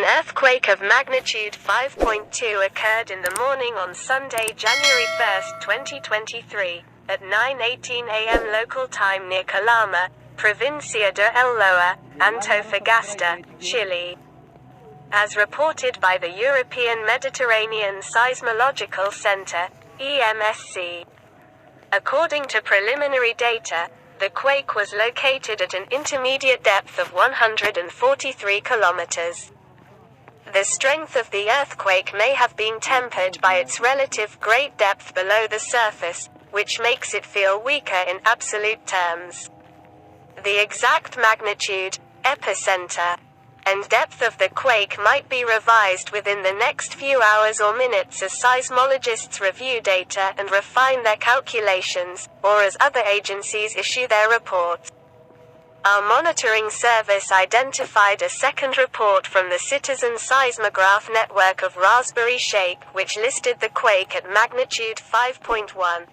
An earthquake of magnitude 5.2 occurred in the morning on Sunday, January 1, 2023, at 9:18 a.m. local time near Calama, Provincia de El Loa, Antofagasta, Chile. As reported by the European Mediterranean Seismological Center, EMSC. According to preliminary data, the quake was located at an intermediate depth of 143 kilometers. The strength of the earthquake may have been tempered by its relative great depth below the surface, which makes it feel weaker in absolute terms. The exact magnitude, epicenter, and depth of the quake might be revised within the next few hours or minutes as seismologists review data and refine their calculations, or as other agencies issue their reports. Our monitoring service identified a second report from the citizen-seismograph network of RaspberryShake, which listed the quake at magnitude 5.1.